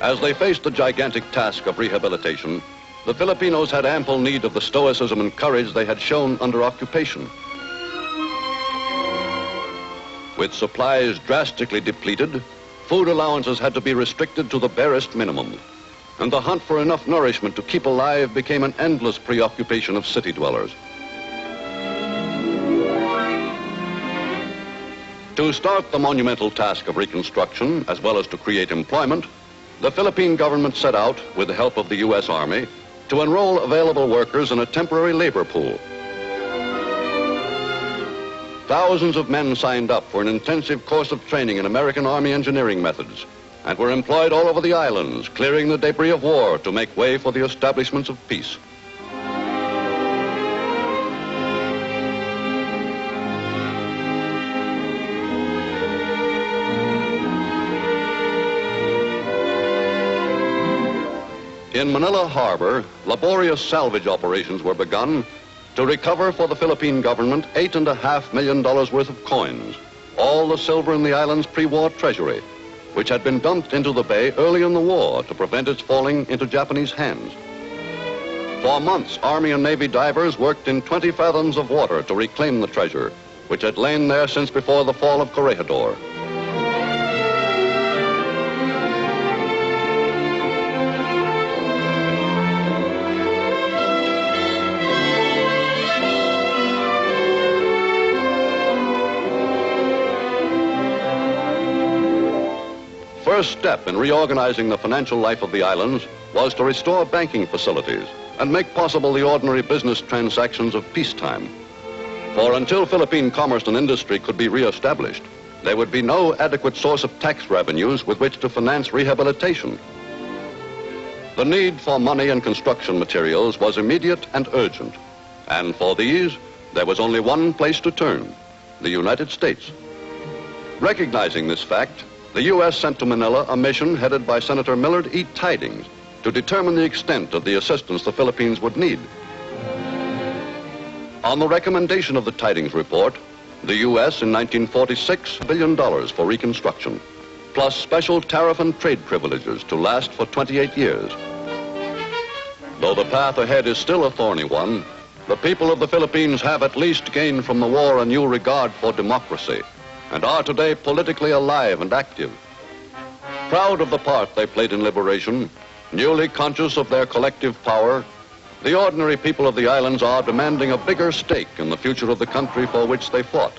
As they faced the gigantic task of rehabilitation, the Filipinos had ample need of the stoicism and courage they had shown under occupation. With supplies drastically depleted, food allowances had to be restricted to the barest minimum, and the hunt for enough nourishment to keep alive became an endless preoccupation of city dwellers. To start the monumental task of reconstruction, as well as to create employment, the Philippine government set out, with the help of the U.S. Army, to enroll available workers in a temporary labor pool. Thousands of men signed up for an intensive course of training in American Army engineering methods and were employed all over the islands, clearing the debris of war to make way for the establishments of peace. In Manila Harbor, laborious salvage operations were begun to recover for the Philippine government $8.5 million worth of coins, all the silver in the island's pre-war treasury, which had been dumped into the bay early in the war to prevent its falling into Japanese hands. For months, Army and Navy divers worked in 20 fathoms of water to reclaim the treasure, which had lain there since before the fall of Corregidor. First step in reorganizing the financial life of the islands was to restore banking facilities and make possible the ordinary business transactions of peacetime. For until Philippine commerce and industry could be reestablished, there would be no adequate source of tax revenues with which to finance rehabilitation. The need for money and construction materials was immediate and urgent, and for these, there was only one place to turn: the United States. Recognizing this fact, the U.S. sent to Manila a mission headed by Senator Millard E. Tydings to determine the extent of the assistance the Philippines would need. On the recommendation of the Tydings report, the U.S. in 1946 $1 billion for reconstruction, plus special tariff and trade privileges to last for 28 years. Though the path ahead is still a thorny one, the people of the Philippines have at least gained from the war a new regard for democracy, and are today politically alive and active. Proud of the part they played in liberation, newly conscious of their collective power, the ordinary people of the islands are demanding a bigger stake in the future of the country for which they fought.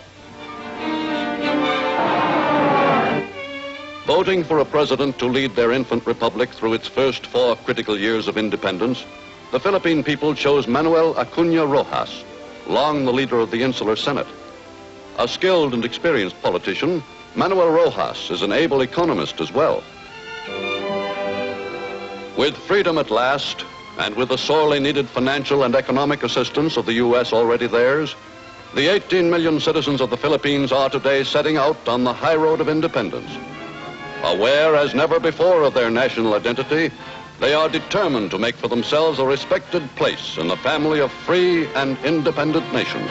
Voting for a president to lead their infant republic through its first 4 critical years of independence, the Philippine people chose Manuel Acuña Roxas, long the leader of the Insular Senate. A skilled and experienced politician, Manuel Roxas is an able economist as well. With freedom at last, and with the sorely needed financial and economic assistance of the U.S. already theirs, the 18 million citizens of the Philippines are today setting out on the high road of independence. Aware as never before of their national identity, they are determined to make for themselves a respected place in the family of free and independent nations.